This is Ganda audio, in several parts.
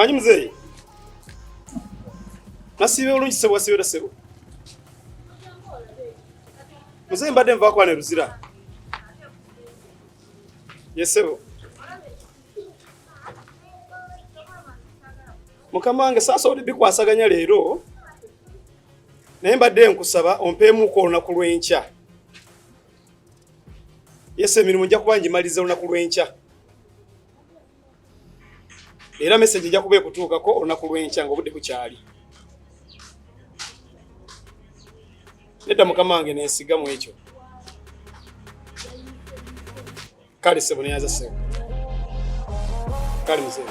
Manyi mzee. Nasibe olungi sebo sibe sebo. Mzee mbadde nva kwa ne ruzira. Yesebo. Mukama wange sasa oli bikwasaganya leero. Naye mbadde nkusaba ompeemu ko olunaku lw'enkya. Yese emirimu nja kuba ngimaliza olunaku lw'enkya. Era message nja kuba ekutuukako olunaku lw'enkya ng'obudde bukyali. Nedda mukama wange neesiga mu ekyo. Kale sebo neyaza sebo. Kale mzee.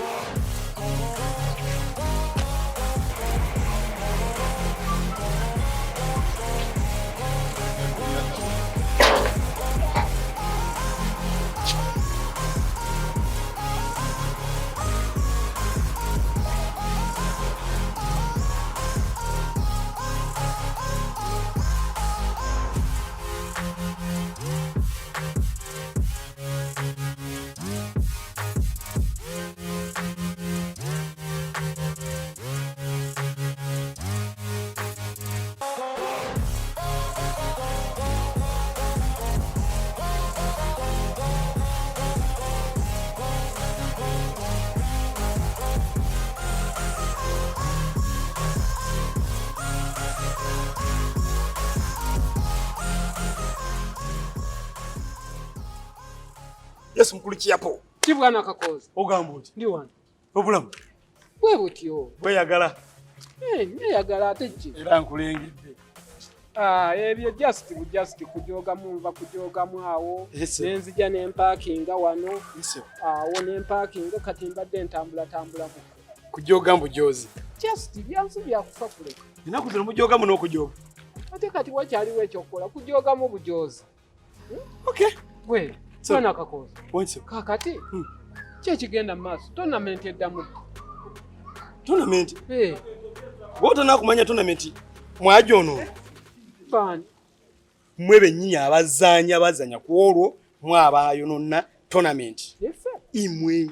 Yesu mkulu kiyapo. Kibwana Kakozi. Ogamba oti. Ndi wano. Obulamu. Bwe butyo. Weyagala. Neyagala ate ki? Era nkulengedde. Ebyo just kujogamu nva kujogamu awo. Nenzija ne parkinga wano. Awo ne parkinga kati mbadde ntambula mu. Kujoga mbujozi. Just byansu byakufa kule. Ninakuzira mujoga muno okujoga. Ate kati wakyaliwo ekyokukola kujogamu bujozi. Okay. Bwe. Bwana Kakozi. Wonse. Kakati. Kyekigenda maaso. Tournament eddamu. Tournament? Wota nakumanya tournament. Mwajono. Bani. Mwe bennyini abazanya ku olwo mwabayo nonna tournament. Yefe. Imwe.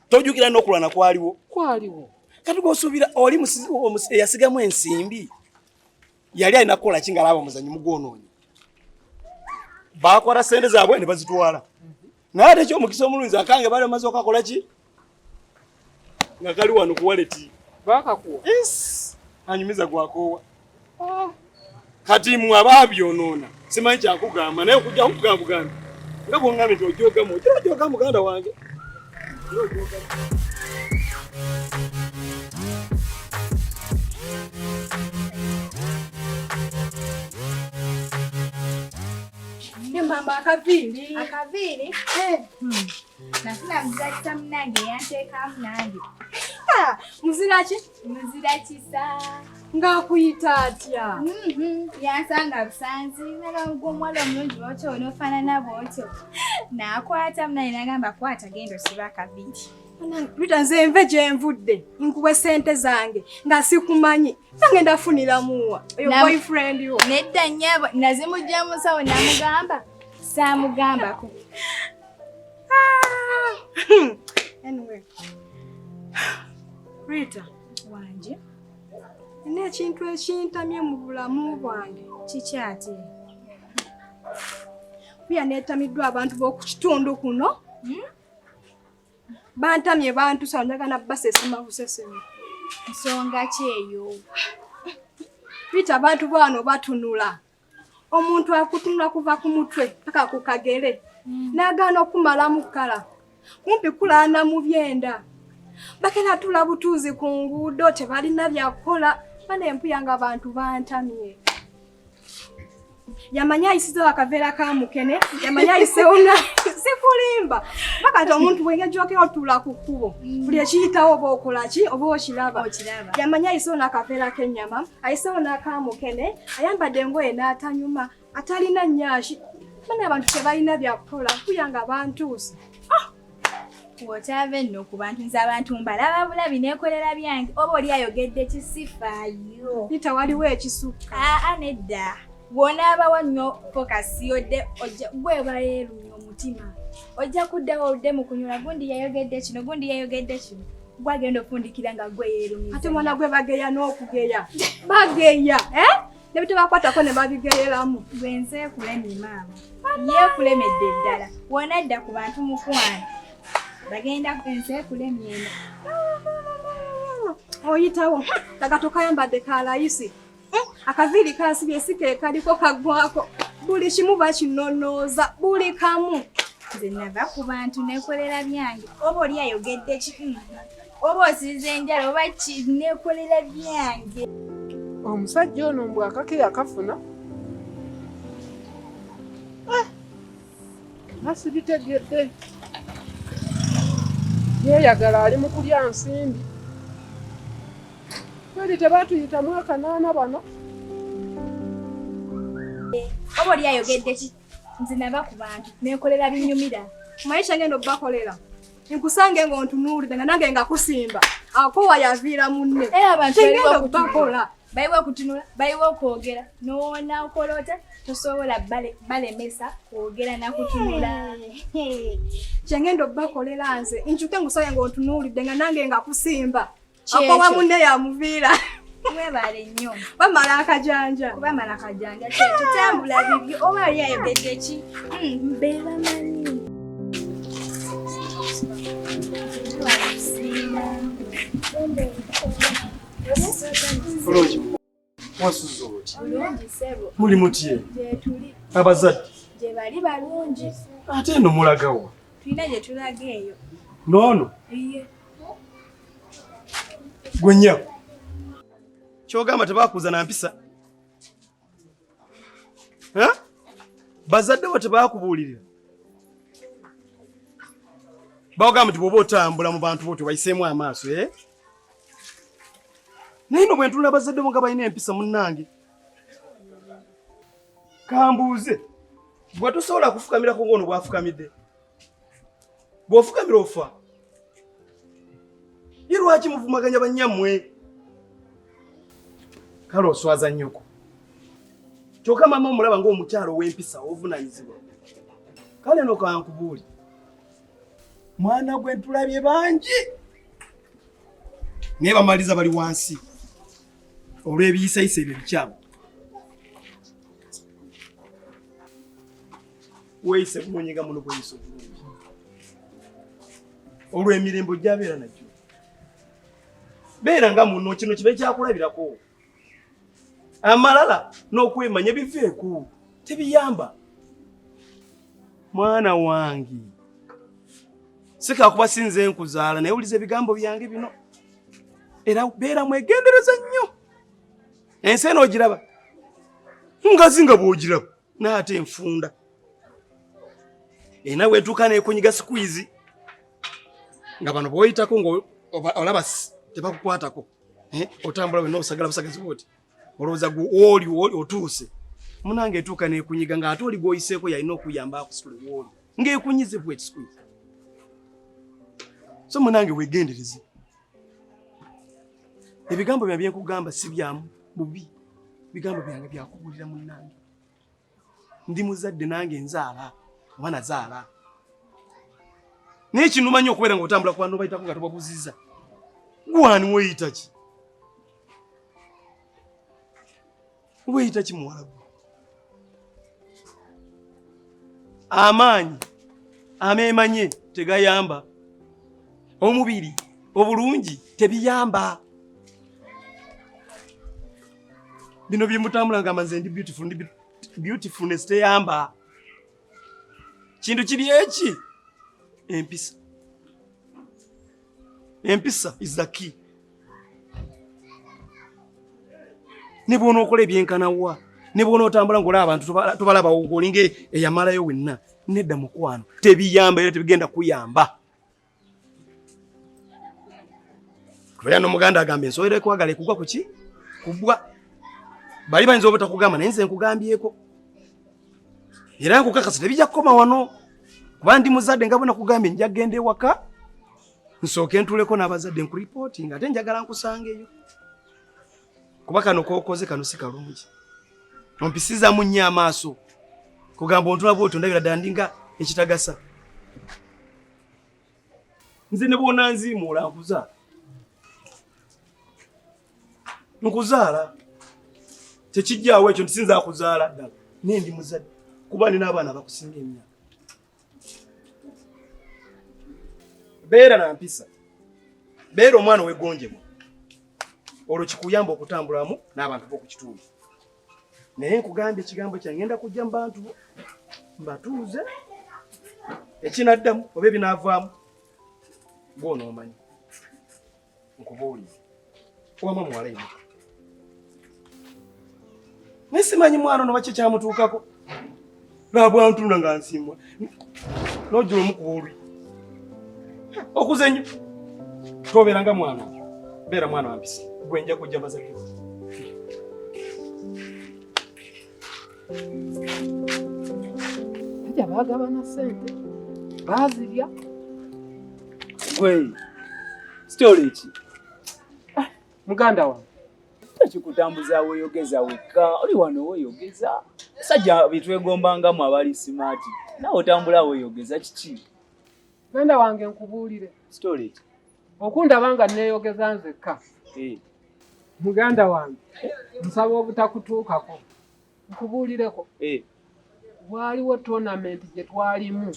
Tojukira n'okulwana kwaliwo. Kati gosubira oli yasigamu ensimbi. Yali alina kukola kingalaba muzanyi mugonoonyi. Bakwara sente zaabwe ne bazitwala. Naye ate ky'omukisa omulunzi akange bali amaze okakola ki? Nga kali wano ku wallet. Bakakuwa? Yes. Anyumiza gwakoowa. Kati mmwe abaabyonoona simanyi kyakugamba naye okujja kukugamba Buganda. Nga bw'ongambye nti ojogamu. Ojoga muganda wange. Mama akaviri. Nafuna muzakita munange yanteekamu nange. Muziraki? Muzirakisa. Ng'akuyita atya? Yansanga busanzi naga gw'omuwala omulungi bw'otyo onoofaanana bw'otyo. N'akwata munange n'agamba kwata genda osiba akaviri. Rita nze nve gye nvudde nkuwe ssente zange nga sikumanyi nange ndafunira muwa oyo boyfriend yo. Nedda nnyabo nazimugya mu nsawo namugamba saamugambako. Anyway. Rita wanje nina ekintu ekintamye mu bulamu bwange. Kiki ate? Kuya neetamiddwa abantu b'oku kitundu kuno. Bantamye bantu sawa njagala basesema busesema. Nsonga ki eyo? Rita abantu bano batunula. Omuntu akutunula kuva ku mutwe paka ku kagere. N'agaana okumala mu kkala. Kumpi kulaana mu byenda. Bakena tula butuuzi ku nguudo tebalina byakukola. Bane empuya nga abantu bantamye. Yamanya ayisizewo akaveera ka mukene. Yamanya ayisewo na sikulimba. Baka nti omuntu bw'engejjako otula ku kkubo. Buli ekiyitawo oba okola ki oba okiraba. Yamanya ayisewo n'akaveera k'ennyama. Ayisewo n'akamukene. Ayambadde engoye n'atanyuma. Atalina nnyashi. Bane abantu tebalina byakukola. Kuyanga bantuuse. Whatever no ku bantu nze abantu mbalaba bulabi neekolera byange oba oli ayogedde kisifaayo. Rita waliwo ekisuka. Nedda. Bw'onaabawo nnyo focus yodde ojja gwe baleerunya omutima. Ojja kuddawo oludde mu kunyula gundi yayogedde kino. gwagenda ofundikira nga gwe yeerumiza. Ate mwana gwe bageya n'okugeya. Bageya, ne bitebakwatako ne babigeyeramu. Gwe nseekulemye maama. Yeekulemedde ddala. Wona dda ku bantu mukwano. Bagenda nseekulemye eno. Oyitawo, tagato kayambadde ka layisi. Akaviiri kasibye sike kaliko kaggwako. Buli kimu bakinonooza, buli kamu. Nze nava ku bantu neekolera byange. Oba oli ayogedde ki? Oba osize enjala oba ki neekolera byange. Omusajja ono mbw akake yakafuna. Nasibitegedde. Yeeyagala ali mu kulya nsimbi. Kweli tebaatuyitamu akanaana bano. Oba oli ayogedde ki? Nze nava ku bantu neekolera binyumira. Maisha ngendo bakolera. Nkusange ng'ontunuulidde nga nange ngakusimba. Akowa yaviira munne. Era abantu ngendo bakola. Bayiwa okutunula, bayiwa okwogera. Noona okolota tosobola balemesa kwogera na kutunula. Kyengendo bakolera nze. Nkyuke ngusange ng'ontunuulidde nga nange ngakusimba. Akowa munne yamuviira. Mwebale nnyo. Bamala akajanja. Bamala akajanja. Tutambula bibyo. Oba oli ayogedde ki? Mbeera manyi. Bulungi. Wasuza oti. Bulungi sebo. Muli mutye. Gye tuli. Abazadde. Gye bali balungi. Ate eno mulagawa. Tulina gye tulaga eyo. Noono. Iye. Gwe nnyako. Kyogamba tebaakuuza na mpisa. Bazadde bo tebaakubuulirira. Baogamba nti bw'oba otambula mu bantu bo tewayiseemu amaaso, naye no bwe ntunula bazadde bo nga balina empisa munnange. Kambuuze, bwe tosobola kufukamirako ng'ono bw'afukamidde. Bw'ofukamira ofa. Ye lwaki muvumaganya bannyammwe? Kale oswaza nnyoko. Kyokka mama omulaba ng'omukyalo ow'empisa ovunaanyizibwa. Kale no kankubuuli. Mwana gwe ntulabye bangi. Naye bamaliza bali wansi. Olw'ebiyisayisa ebyo bikyamu. Weeyise kumunyiga muno gweyisa obulungi. Olw'emirimbo gy'abeera nagyo. Beera nga muno kino kibe kyakulabirako. Amalala n'okwemanya biveeku. Tebiyamba. Mwana wange. Sika kuba sinze nkuzaala naye ulize ebigambo byange bino. Era beera mwegendereza nnyo. Ensi eno ogiraba. Ngazi nga bw'ogiraba. N'ate enfunda. Nawe etuuka n'ekunyiga squeeze. Nga bano bw'oyitako ng'olaba tebakukwatako. Otambula wenna obusagala busagazi bw'oti. Olowooza oli otuuse. Munange etuuka n'ekunyiga ng'ate oli gw'oyiseeko yalina okuyamba akusitule w'oli. Ng'ekunyize bw'eti squeeze. So munange wegendereze. Ebigambo bya byenkugamba si byamu bubi. Bigambo byange byakubuulira munange. Ndi muzadde nange nzaala, mwana zaala. Naye kino omanyi okubeera ng'otambula ku bantu bayitako nga tobabuzizza. Gwani weeyita ki? Weeyita ki muwala gwe? Amaanyi ameemanye tegayamba. Omubiri obulungi tebiyamba. Bino byemutambula ngamba nze ndi beautifulness teyamba. Kintu kiri eki? Empisa. Empisa is the key. Ne bw'ona okola ebyenkanawa, ne bw'ona otambula ng'olaba abantu tobalaba olinga eyamalayo wenna, nedda mukwano tebiyamba era tebigenda kuyamba. Kubera n'omuganda agamba ensowera ekwagala ekugwa ku ki? Kubwa. Bali bayinza obutakugamba naye nze nkugambyeko. Era nkukakasa tebijja kukoma wano. Kuba ndi muzadde nga bwe nakugambye nja kgenda ewaka. Nsooke ntuleko n'abazadde nkuripooting ate njagala nkusangeyo. Kuba kano k'okoze kano si kalungi. Ompisizzaamu nnyo amaaso. Kugamba ontula bw'otyo ndabira ddala ndinga ekitagasa. Nze ne bw'ona nziimuula nkuza Nkuzaala. Tekijjaawo ekyo ntisinza kuzaala ddala. Nendi muzadde. Kuba nina abaana bakusinga emyaka. Beera na mpisa. Beera omwana wegonjebwa. Olwo kikuyamba okutambulamu n'abantu b'oku kitundu. Naye nkugambye ekigambo kyange ngenda kujja mu bantu bo. Mbatuuze. Ekinaddamu oba ebinaavaamu. Gw'onoomanyi. Nkubuulire. Wamma muwala eno. Naye simanyi mwana ono baki kyamutuukako. Naabwantunda nga nsiimwa. N'ojjula omukuba olwi. Okuze nnyo. Toobeeranga mwana. Beera mwana wa mpisa. Gwe nja kujja bazadde bo. Ajja baagabana ssente. Baazirya. Gwe. Story ki? Muganda wange. Kikutambuza weeyogeza wekka. Oli wano weeyogeza. Sajja bitwegombangamu abali smart. Nawe otambula weeyogeza kiki? Muganda wange nkubuulire. Story ki? Okundaba nga neeyogeza nzekka. Muganda wange. Nsaba obutakutuukako. Nkubuulireko. Waaliwo tournament gye twalimu.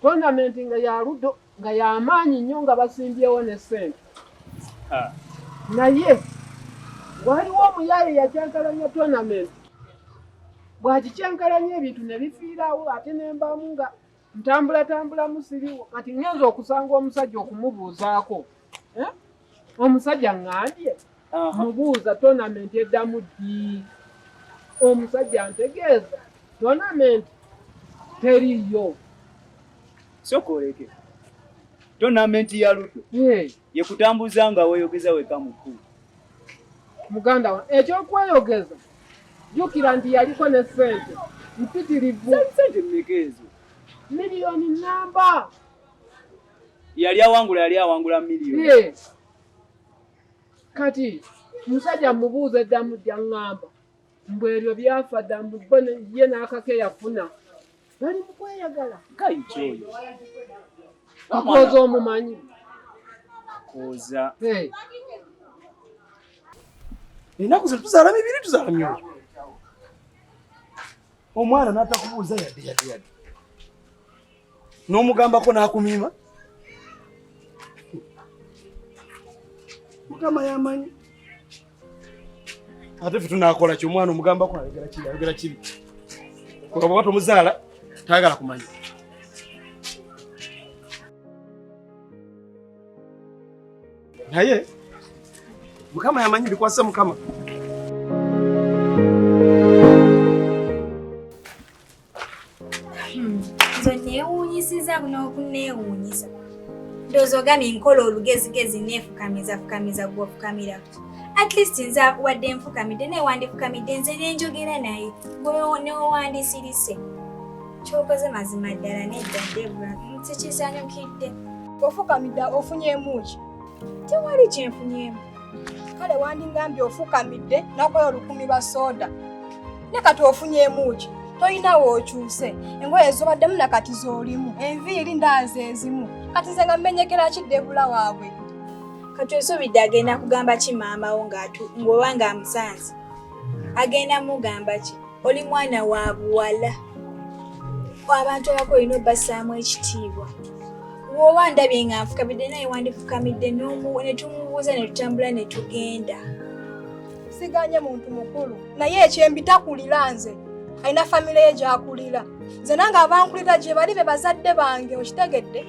Tournament nga ya ludo nga y'amaanyi nnyo nga basimbyewo ne ssente. Naye waliwo omuyaye yakyankalanya tournament. Bw'agikyankalanya ebintu ne bifiirawo ate ne mbamu nga ntambula musiriwo. Kati ngenza okusanga omusajja okumubuuzaako. Omusajja ngambye mubuuza tournament eddamu ddi. Omusajja ntegeeza tournament teriyo. Sokoleke. Tournament ya ludo. Ye kutambuza nga weeyogeza wekka mukulu. Muganda wange ekyokweyogeza jjukira nti yaliko ne ssente mpitirivu. Sente mmeka ezo? Miliyoni namba. Yali awangula miliyoni. Kati musajja mubuuza eddamu dyaŋŋamba. Mbu eryo byafa dda mbu ye n'akake yafuna. Bali mu kweyagala. Kayikyeyo. Akooza omumanyi. Akooza. Ennaku ze tuzaala mibiri tuzaala myoyo. Omwana n'atakubuuza yadde. N'omugambako n'akumiima. Mukama yamanyi. Ate ffe tunaakola ki omwana omugambako ayogera kibi. Kuba bw'oba tomuzaala tayagala kumanya. Naye Mukama yamanyi bikwasa Mukama. Nze neewuunyisiza n'okuneewuunyisa. Ndowooza ogambye nkola olugezigezi neefukamiza gw'ofukamira. At least nze wadde nfukamidde naye wandifukamidde nze nenjogera naye neowandisirise. Kyokoze mazima ddala nedda Debra nsikisanyukidde. Ofukamidde ofunyeemu ki? Tewali kyenfunyemu. Kale wandingambye ofukamidde nakola 1000 ba soda. Ne kati ofunyeemu ki? Toyinawo okyuse. Engoye zobaddemu nakati z'olimu. Enviiri ndaaze ezimu. Kati nze nga mmenyekera ki Debra waabwe? Kati osuubidde agenda kugamba ki maama wo ng'oba ng'amusanze? Agenda mugamba ki? Oli mwana wa buwala. Abantu abako olina obassaamu ekitiibwa. Bw'oba ndabye nga nfukamidde naye wandifukamidde ne tumubuuza ne tutambula ne tugenda. Siganye muntu mukulu. Naye ekyembi takulira nze. Alina famire ye gy'akulira. Nze nange abankulira gye bali be bazadde bange okitegedde.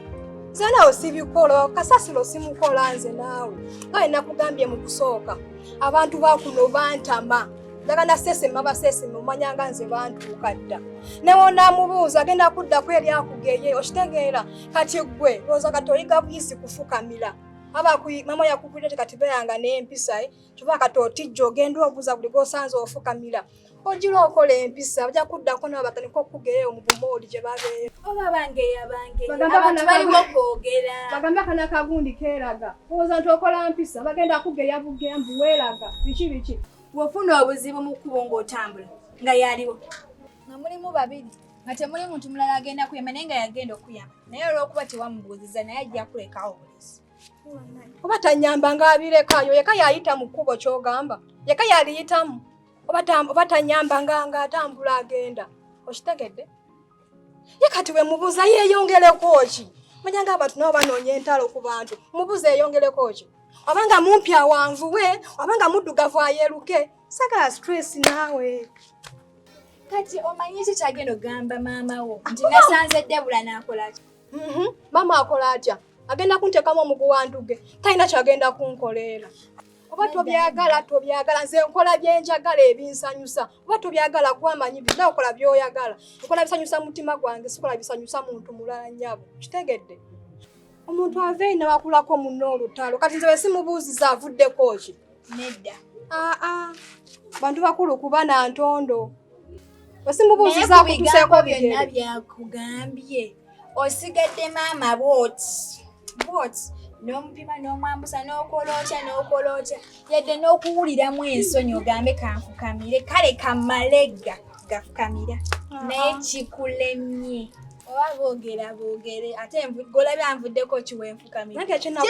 Nze naawe sibikola, kasasiro simukola nze naawe. Kale nakugambye mu kusooka. Abantu bakuno bantama. Ndagana sesema basesema omanyanga nze bantuuka dda. Newo naamubuuza agenda kuddako eri akugeye okitegeera. Kati ggwe lowooza kati oyiga buyisi kufukamira. Mama yakugulira kati beeranga n'empisa kyova kati otijja ogenda obuuza buli g'osanze ofukamira. Ogira okola empisa bajja kuddako nabo batandika okugeya mu bumooli gye babeera. Oba bangeya abantu baliwo kwogera. Bagamba kana kagundi keeraga. Olowooza nti okola mpisa bagenda kugeya bugeya mbu weeraga biki. Wofuna obuzibu mu kkubo ng'otambula nga yaliwo. Nga mulimu babiri nga temuli muntu mulala agenda kuyamba naye nga yagenda okuyamba. Naye olw'okuba tewamubuuziza naye ajja kulekawo obulezi. Oba tanyamba ng'abirekayo yeka yayita mu kkubo ky'ogamba yeka yaliyitamu oba tanyamba nga atambula agenda okitegedde ye kati we mubuuza yeeyongereko ki manya ng'abantu nabo banoonya entalo ku bantu mubuuza yeeyongereko ki obanga mumpya wanvuwe obanga muddugavu ayeeruke sagala stress naawe kati omanyi ki kyagenda ogamba maama wo nti nasanze Debula n'akola ki maama akola atya agenda kunteekamu omuguu wa nduge talina kyagenda kunkoleera oba tobyagala nze nkola byenjagala ebinsanyusa oba tobyagala gwamanyi byonna okola byoyagala nkola bisanyusa mutima gwange sikola bisanyusa muntu mulala nnyabo kitegedde omuntu aveeyi nabakulako munno olutalo kati nze besimubuuziza avuddeko ki nedda bantu bakulu kuba na ntondo besimubuuziza akutuseeko byonna byakugambye osigadde maama bwoti n'omupima n'omwambusa n'okola otya yadde n'okuwuliramu ensonyi ogambe kanfukamire kale kamalega gafukamira naye kikulemye oba boogere ate golabya nvuddeko kiwenfukamira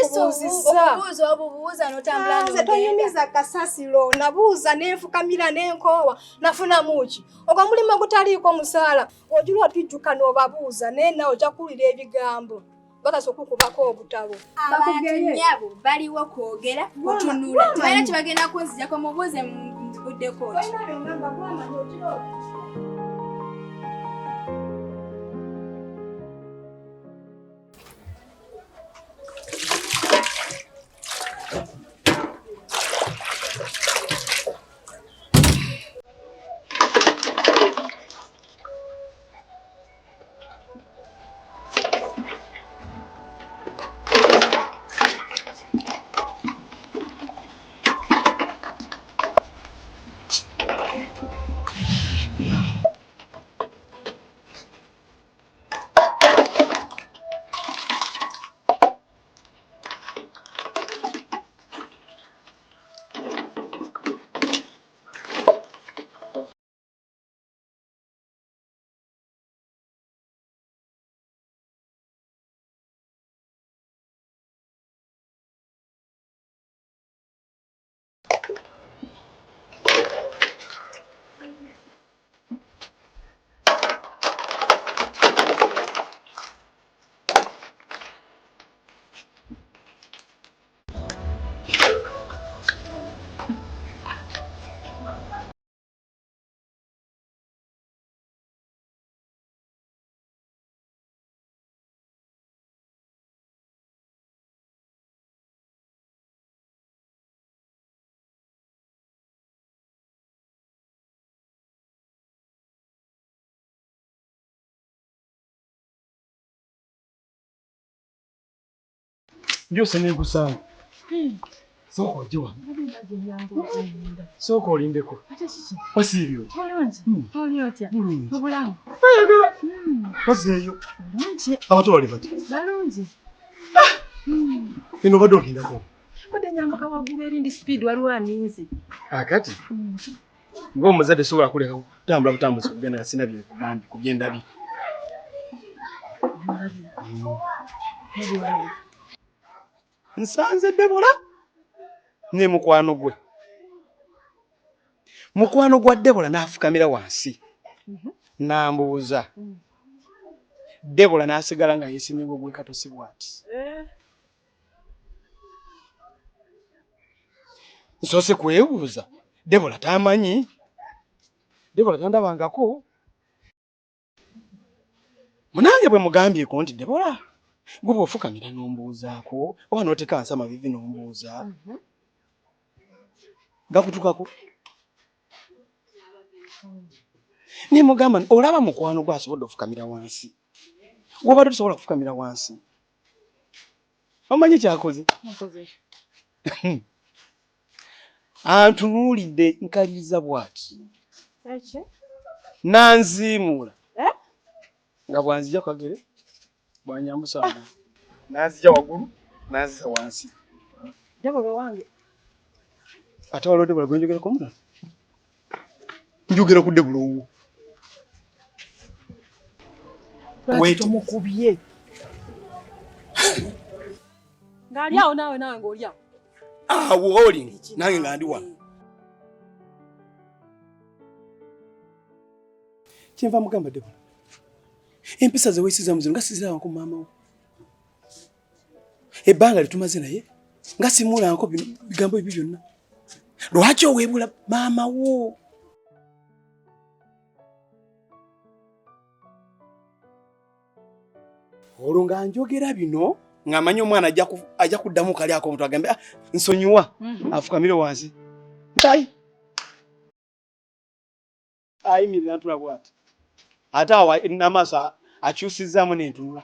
okubuuza obubuuza n'otambula nze tonyumiza kasasiro nabuuza n'enfukamira n'enkoowa nafunamu ki ogwo mulimu ogutaliiko musaala ojula otwijjuka n'obabuuza naye nawe ojja kuwulira ebigambo batasobola okukubako obutabo abantu nnyabo baliwo kwogera kutunula tebalina kyebagenda kunzijako mubuuze nzibuddeko ki Byose negusanga. Soko ojwa. Soko olindeko. Wasibyo. Oliyotya. Obulamu. Kaseyo. Abatwali bati. Balungi. Ino bado kindako. Kode nyambuka wagulu erindi speed waliwo aninzi. Akati. Ng'omuzadde sobola kuleka kutambula butambuzi kugenda kasina bye kubambi kugenda bi. Nsanze Debula ne mukwano gwe. Mukwano gwa Debula n'afukamira wansi. Nambuuza. Debula n'asigala nga yeesimye gwe katosi bw'ati. Nsoose kwebuuza. Debula tamanyi. Debula tandabangako. Munange bwe mugambyeko nti Debula gwe bw'ofukamira n'ombuuzaako oba n'otekansa amavivi n'ombuuza. Gakutukako. Ne mugamba olaba mukwano gwe asobodde ofukamira wansi. Gw'obadde tosobola kufukamira wansi. Omanyi kyakoze? Antunuulidde nkaliriza bw'ati. Nanziimula. Nga bwanzija kagere bwanyambusa nazija waggulu nazisa wansi. Debula wange. Ate waliwo Debula gwe njogerako omulala? Njogera ku Debula owo. Lwaki tomukubye? Ngali awo nawe ng'oli awo. Awo oli nange nga ndi wano. Kyenva mugamba Debora. Empisa ze weesiza muzino nga sizirawo ku maama wo. Ebbanga litumaze naye nga simulanko bigambo ebyo byonna. Lwaki oweebula maama wo? Olwo nga njogera bino ng'amanyi omwana ajja kuddamu kali ako omuntu agambe nsonyiwa afukamire wansi. Ayimirira ntula bw'ati. Ate awo n'amaaso akyusizzaamu n'entunula.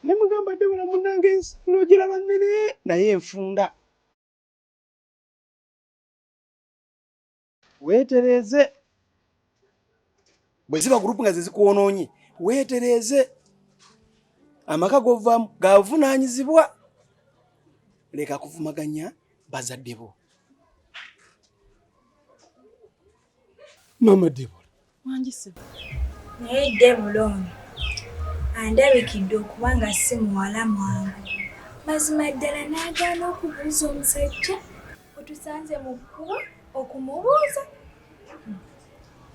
Ne mugamba Debora munnange n'ogiraba nnene naye enfunda. Weetereeze. Bwe ziba gurupu nga zizikwonoonye weetereeze. Amaka govaamu gavunaanyizibwa. Leka kuvumaganya bazadde bo. Mama Debora. Wanjise. Naye Debora ono andabikidde okuba nga si muwala mwangu. Mazima ddala n'agaana okubuuza omusajja otusanze mu kkubo okumubuuza.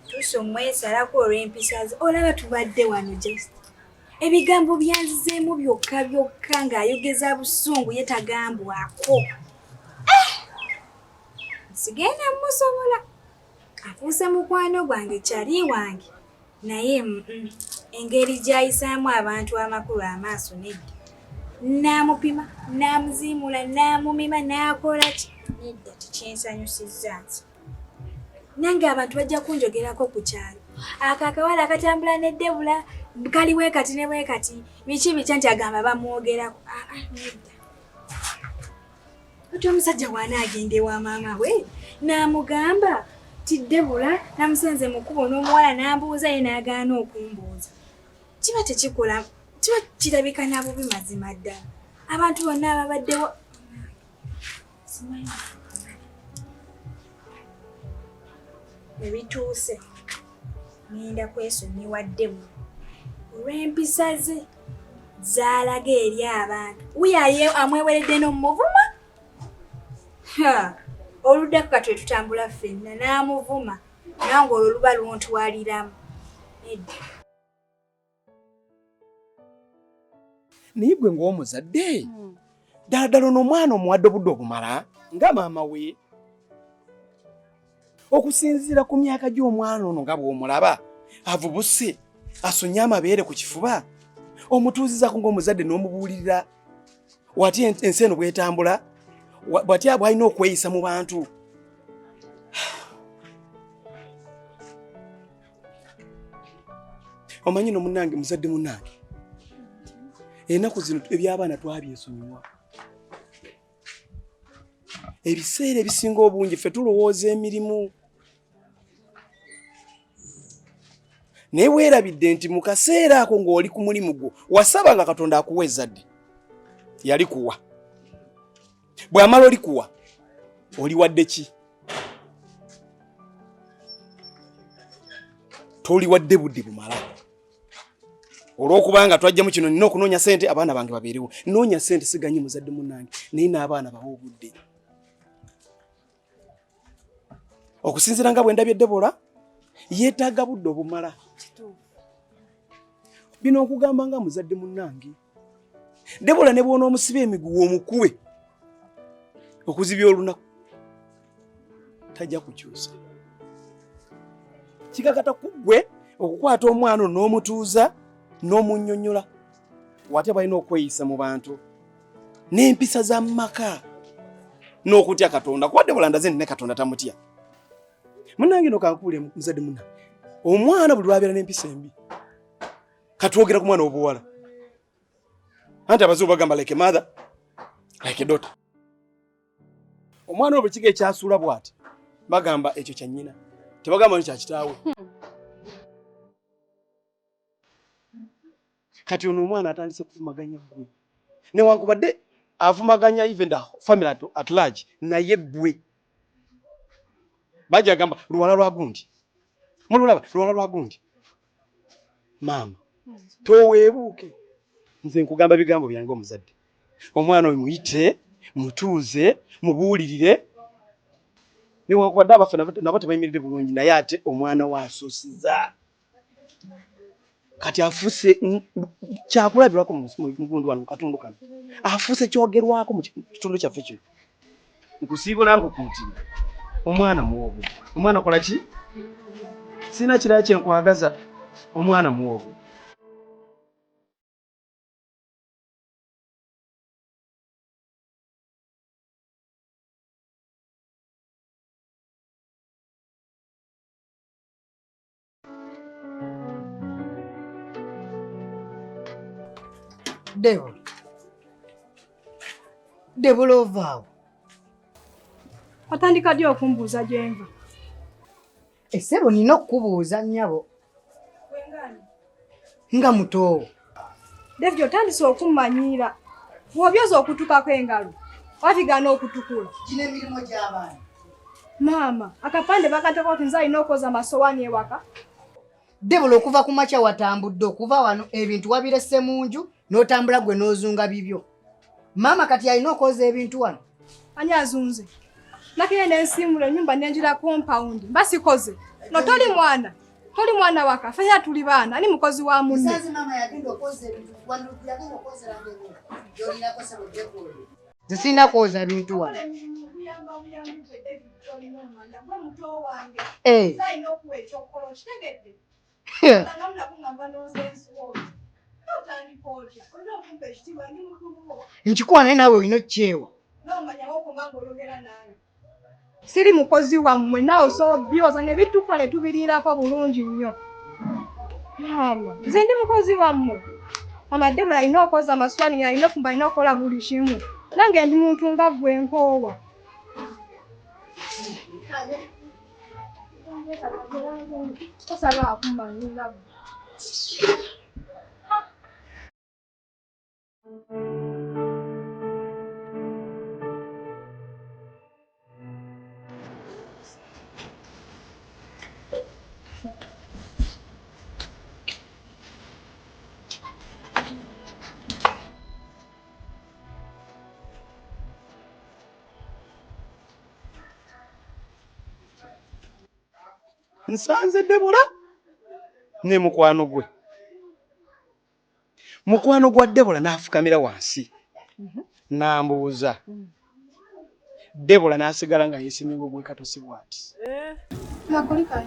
Tuso mwesalako olw'empisa ze. Olaba tubadde wano just. Ebigambo byanzizeemu byokka ng'ayogeza busungu ye tagambwako. Sigenda musobola. Afuuse mukwano gwange kyali wange. Naye engeri gy'ayisaamu abantu amakulu amaaso nedda. N'amupima, n'amuziimula, n'amumima, n'akola ki? Nedda tekinsanyusizza nze. Nange abantu bajja kunjogerako ku kyalo. Ako akawala akatambula ne Debora kali bwe kati ne bwe kati. Biki nti agamba bamwogerako. Nedda. Otu omusajja bw'anaagenda ewa maama we n'amugamba ti Debora namusenze mu kkubo n'omuwala n'ambuuza ye n'agaana okumbuuza. Kiba tekikola, kiba kirabika na bubi mazima ddala. Abantu bonna ababaddewo simanyi ebituuse ngenda kwesonyiwa Debora olw'empisa ze zaalaga eri abantu. Wuyaye amweweredde n'omuvuma. Oluddako katwe tutambula ffenna n'amuvuma nange olwo luba luntwaliramu. Nedda. Naye gwe ng'omuzadde ddala n'omwana omuwadde obudde obumala nga maama we. Okusinziira ku myaka gy'omwana ono nga bw'omulaba avubuse asonye amabeere ku kifuba omutuuzizako ng'omuzadde n'omubuulirira wati ensi eno bw'etambula bw'ati bw'alina okweyisa mu bantu. Omanyi no munnange muzadde munnange ennaku zino eby'abaana twabyesonyiwa. Ebiseera ebisinga obungi ffe tulowooza emirimu. Naye weerabidde nti mu kaseera ako ng'oli ku mulimu gwo wasaba nga Katonda akuwa ezzadde yalikuwa. Bw'amala olikuwa oliwadde ki? Toliwadde budde bumala. Olw'okubanga twajjamu kino nina okunoonya ssente abaana bange babeerewo. Noonya ssente siganye muzadde munnange naye n'abaana bawa obudde. Okusinziira nga bwe ndabye Debora yeetaaga budde obumala. Bino okugamba nga muzadde munnange. Debora ne bw'onoomusiba emiguwa omukube okuzibya olunaku tajja kukyusa. Kikakata ku ggwe okukwata omwana n'omutuuza n'omunnyonnyola wate balina okweyisa mu bantu n'empisa za maka n'okutya Katonda. Kuba Debora ndaze nti ne Katonda tamutya. Munnange no kankuule muzadde munnange omwana buli lwabeera n'empisa embi katwogera ku mwana obuwala anti abazungu bagamba like a mother like a daughter. Omwana buli kiga ekyasuula bw'ati bagamba ekyo kya nnyina tebagamba ni kya kitaawe. Kati ono omwana atandise kuvumaganya ggwe newankubadde avumaganya even the family at large naye ggwe bajja gamba luwala lwa gundi. Mululaba luwala lwa gundi. Maama toweebuuke Nze nkugamba bigambo byange omuzadde. Omwana oyo muyite, mutuuze, mubuulirire. Newankubadde abaffe nabo tebayimiridde bulungi naye ate omwana waasuusiza. Kati afuuse kyakulabirwako mu mugundu wano mu katundu kano. Afuuse kyogerwako mu kitundu kyaffe kino. Nkusiibula nkukuutira. Omwana muwogo. Omwana kola ki? Sina kirala kye nkwagaza. Omwana muwogo. Debola ovaawo. Watandika ddi okumbuuza gye nva? Essebo nina okukubuuza nnyabo. Nga muto. David otandise okummanyiira. Bw'obyoza okutukako engalo, watigana okutukula. Kino emirimu gy'abaana. Maama, akapande bakateko oti nze alina okwoza amasowaani ewaka. Debola okuva ku makya watambudde okuva wano ebintu wabirese mu nju n'otambula gwe n'ozunga bibyo. Maama kati alina okwoza ebintu wano. Ani azunze? Nakeye nensimula ennyumba nenjira compound. Mbasikoze. No toli mwana. Toli mwana waka. Fanya tuli baana. Ani mukozi wa munne. Sasa mama yagenda okwoza ebintu. Wano yagenda okwoza ebintu. Yolina kosa mu Debola. Zisina kwoza bintu wano. Nkikuwa naye naawe olina okyewa. Siri mukozi wammwe naawe sobyoza nebituuka ne tubiriirako bulungi nnyo. Maama, nze ndi mukozi wammwe. Mama Debola alina okwoza amasowaani, alina okumba, alina okukola buli kimu. Nange ndi muntu nga ggwe nkoowa. Tosaba akummanyiira. Nsanze Debola ne mukwano gwe. Mukwano gwa Debola n'afukamira wansi. Nambuuza. Debola n'asigala nga yeesimye ng'ogwe katosi bw'ati. Nakolika.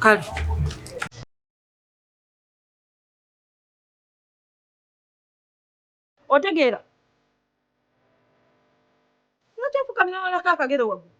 Kale. Otegeera. Natefukamira wala kakagero waggwe.